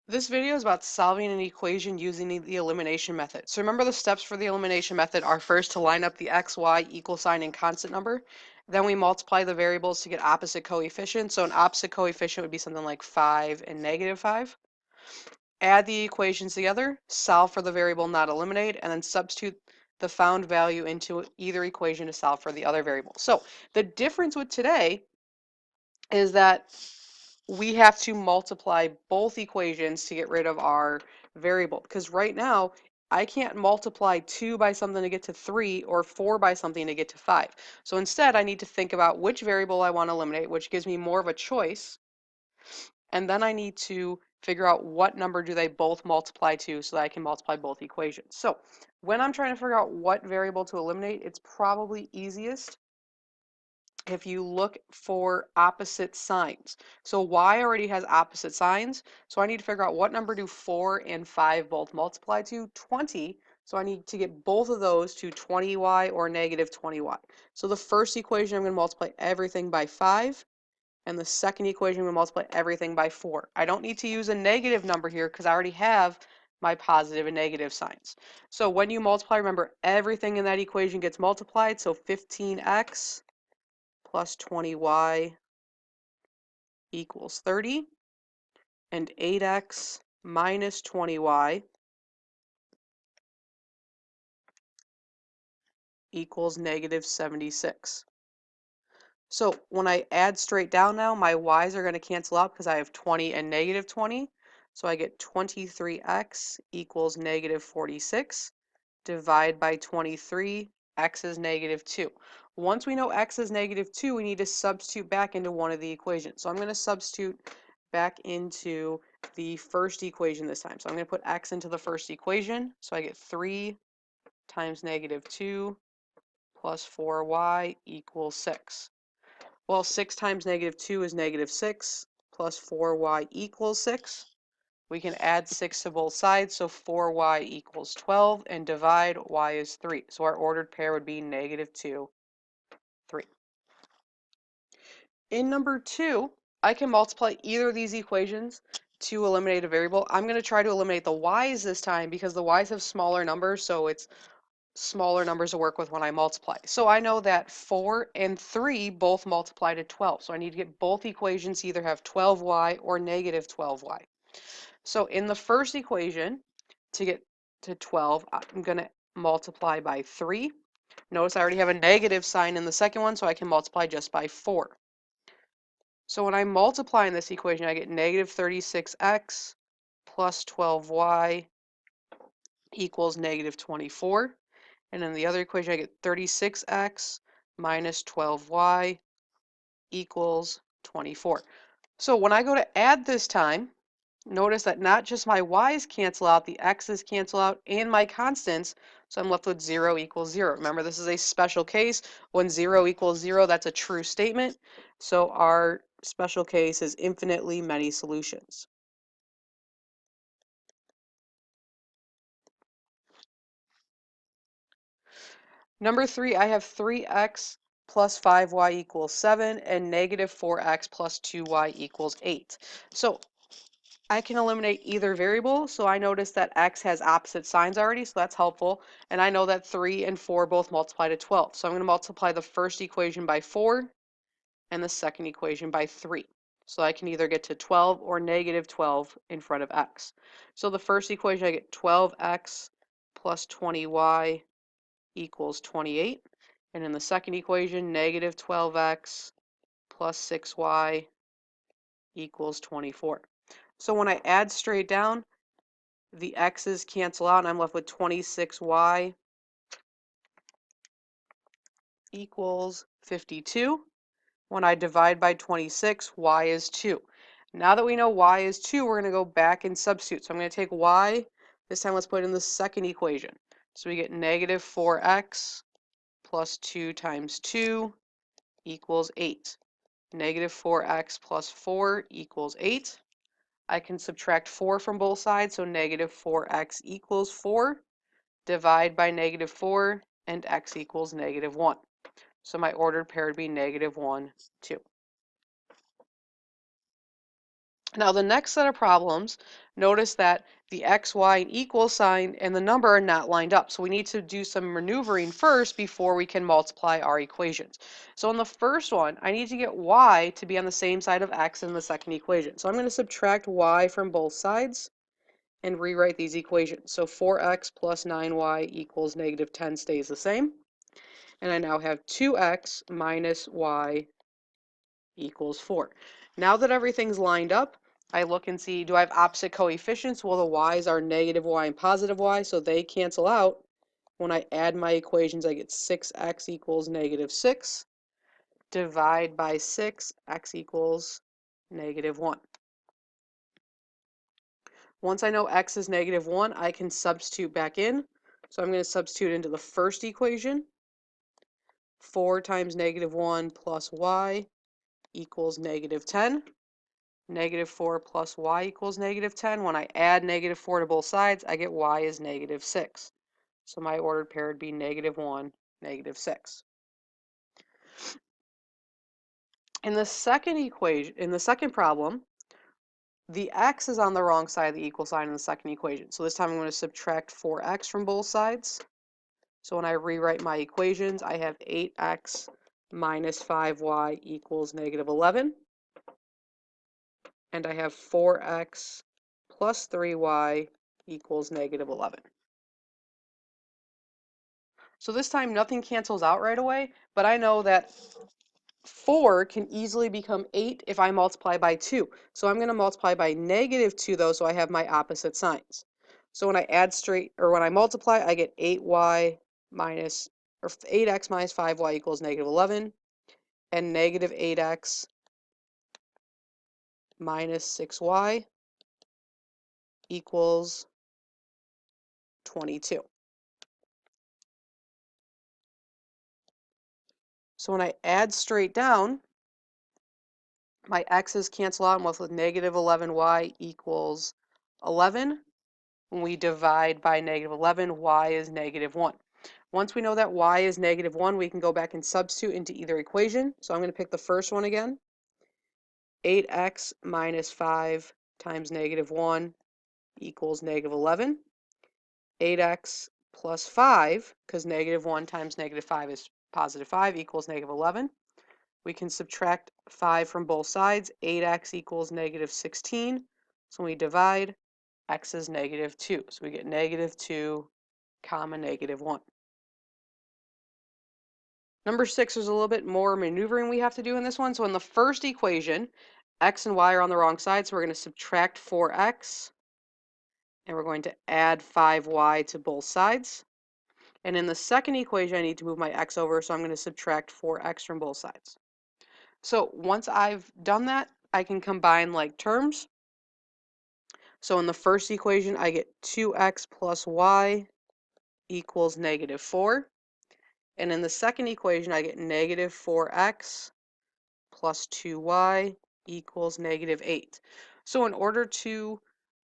This video is about solving an equation using the elimination method. So remember the steps for the elimination method are first to line up the x, y, equal sign, and constant number. Then we multiply the variables to get opposite coefficients. So an opposite coefficient would be something like 5 and -5. Add the equations together, solve for the variable not eliminate, and then substitute the found value into either equation to solve for the other variable. So the difference with today is that we have to multiply both equations to get rid of our variable. Because right now, I can't multiply 2 by something to get to 3 or 4 by something to get to 5. So instead, I need to think about which variable I want to eliminate, which gives me more of a choice. And then I need to figure out what number do they both multiply to so that I can multiply both equations. So when I'm trying to figure out what variable to eliminate, it's probably easiest if you look for opposite signs. So y already has opposite signs, so I need to figure out what number do 4 and 5 both multiply to? 20. So I need to get both of those to 20y or -20y. So the first equation I'm going to multiply everything by 5, and the second equation I'm going to multiply everything by 4. I don't need to use a negative number here because I already have my positive and negative signs. So when you multiply, remember everything in that equation gets multiplied, so 15x plus 20y equals 30, and 8x minus 20y equals -76. So when I add straight down now, my y's are going to cancel out because I have 20 and -20. So I get 23x equals -46. Divide by 23, x is -2. Once we know x is -2, we need to substitute back into one of the equations. So I'm going to substitute back into the first equation this time. So I'm going to put x into the first equation. So I get 3 times -2 plus 4y equals 6. Well, 6 times -2 is -6 plus 4y equals 6. We can add 6 to both sides, so 4y equals 12, and divide y is 3. So our ordered pair would be -2, 3. In number 2, I can multiply either of these equations to eliminate a variable. I'm going to try to eliminate the y's this time because the y's have smaller numbers, so it's smaller numbers to work with when I multiply. So I know that 4 and 3 both multiply to 12. So I need to get both equations to either have 12y or -12y. So in the first equation, to get to 12, I'm going to multiply by 3. Notice I already have a negative sign in the second one, so I can multiply just by 4. So when I multiply in this equation, I get -36x plus 12y equals -24. And in the other equation, I get 36x minus 12y equals 24. So when I go to add this time, notice that not just my y's cancel out, the x's cancel out, and my constants, so I'm left with 0 equals 0. Remember, this is a special case. When 0 equals 0, that's a true statement. So our special case is infinitely many solutions. Number 3, I have 3x plus 5y equals 7 and -4x plus 2y equals 8. So I can eliminate either variable, so I notice that x has opposite signs already, so that's helpful. And I know that 3 and 4 both multiply to 12. So I'm going to multiply the first equation by 4 and the second equation by 3. So I can either get to 12 or -12 in front of x. So the first equation, I get 12x plus 20y equals 28. And in the second equation, -12x plus 6y equals 24. So when I add straight down, the x's cancel out and I'm left with 26y equals 52. When I divide by 26, y is 2. Now that we know y is 2, we're going to go back and substitute. So I'm going to take y, this time let's put it in the second equation. So we get -4x plus 2 times 2 equals 8. -4x plus 4 equals 8. I can subtract 4 from both sides, so -4x equals 4. Divide by -4, and x equals -1. So my ordered pair would be -1, 2. Now the next set of problems, notice that the x, y, and equal sign and the number are not lined up. So we need to do some maneuvering first before we can multiply our equations. So in the first one, I need to get y to be on the same side of x in the second equation. So I'm going to subtract y from both sides and rewrite these equations. So 4x plus 9y equals negative 10 stays the same. And I now have 2x minus y equals 4. Now that everything's lined up, I look and see, do I have opposite coefficients? Well, the y's are negative y and positive y, so they cancel out. When I add my equations, I get 6x equals negative 6. Divide by 6, x equals negative 1. Once I know x is negative 1, I can substitute back in. So I'm going to substitute into the first equation. 4 times negative 1 plus y equals negative 10. Negative 4 plus y equals negative 10. When I add negative 4 to both sides, I get y is negative 6. So my ordered pair would be negative 1, negative 6. In the second equation, in the second problem, the x is on the wrong side of the equal sign in the second equation. So this time I'm going to subtract 4x from both sides. So when I rewrite my equations, I have 8x minus 5y equals negative 11. And I have 4x plus 3y equals negative 11. So this time nothing cancels out right away, but I know that 4 can easily become 8 if I multiply by 2. So I'm going to multiply by negative 2 though, so I have my opposite signs. So when I add straight, or when I multiply, I get 8y minus, or 8x minus 5y equals negative 11, and negative 8x minus 6y equals 22. So when I add straight down, my x's cancel out, and with negative 11y equals 11. When we divide by negative 11, y is negative 1. Once we know that y is negative 1, we can go back and substitute into either equation. So I'm going to pick the first one again. 8x minus 5 times negative 1 equals negative 11. 8x plus 5, because negative 1 times negative 5 is positive 5, equals negative 11. We can subtract 5 from both sides. 8x equals negative 16. So when we divide, x is negative 2. So we get negative 2 comma negative 1. Number 6, there's a little bit more maneuvering we have to do in this one. So in the first equation, x and y are on the wrong side, so we're going to subtract 4x, and we're going to add 5y to both sides. And in the second equation, I need to move my x over, so I'm going to subtract 4x from both sides. So once I've done that, I can combine like terms. So in the first equation, I get 2x plus y equals negative 4. And in the second equation, I get negative 4x plus 2y equals negative 8. So in order to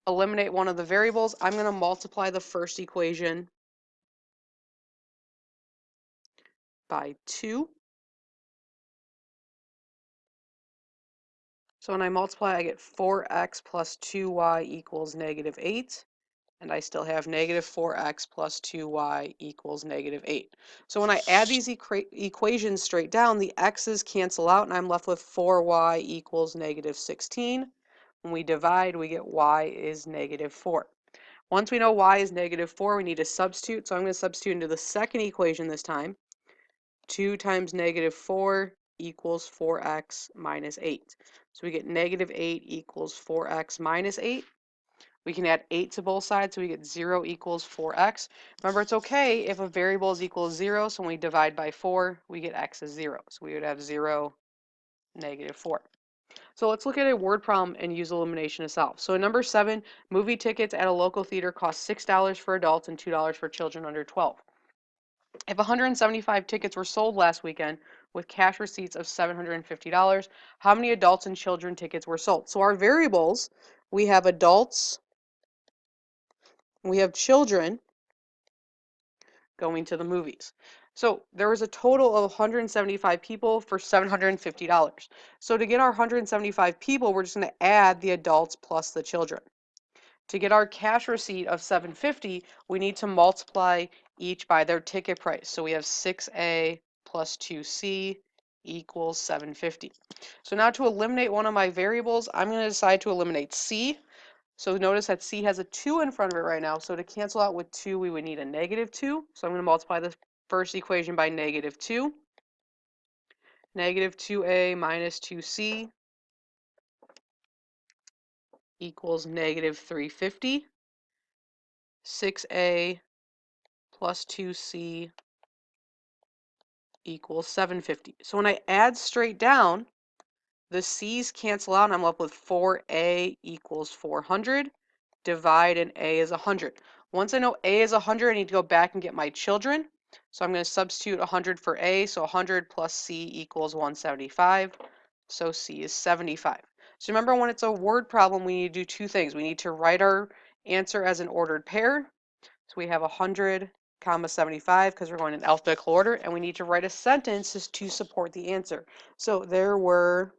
eliminate one of the variables, I'm going to multiply the first equation by 2. So when I multiply, I get 4x plus 2y equals negative 8. And I still have negative 4x plus 2y equals negative 8. So when I add these equations straight down, the x's cancel out, and I'm left with 4y equals negative 16. When we divide, we get y is negative 4. Once we know y is negative 4, we need to substitute. So I'm going to substitute into the second equation this time. 2 times negative 4 equals 4x minus 8. So we get negative 8 equals 4x minus 8. We can add 8 to both sides, so we get 0 equals 4x. Remember, it's okay if a variable is equal to 0, so when we divide by 4, we get x is 0. So we would have 0, negative 4. So let's look at a word problem and use elimination to solve. So in number 7, movie tickets at a local theater cost $6 for adults and $2 for children under 12. If 175 tickets were sold last weekend with cash receipts of $750, how many adults and children tickets were sold? So our variables, we have adults, we have children going to the movies. So there was a total of 175 people for $750. So to get our 175 people, we're just going to add the adults plus the children. To get our cash receipt of $750, we need to multiply each by their ticket price. So we have 6A plus 2C equals $750. So now to eliminate one of my variables, I'm going to decide to eliminate C. So notice that C has a 2 in front of it right now. So to cancel out with 2, we would need a -2. So I'm going to multiply the first equation by -2. -2A minus 2C equals -350. 6A plus 2C equals 750. So when I add straight down, the C's cancel out and I'm left with 4A equals 400. Divide and A is 100. Once I know A is 100, I need to go back and get my children. So I'm going to substitute 100 for A. So 100 plus C equals 175. So C is 75. So remember, when it's a word problem, we need to do two things. We need to write our answer as an ordered pair. So we have 100, comma 75 because we're going in alphabetical order, and we need to write a sentence to support the answer. So there were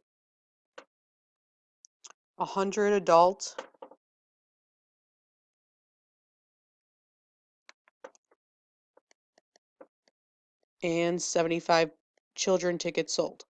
100 adults and 75 children tickets sold.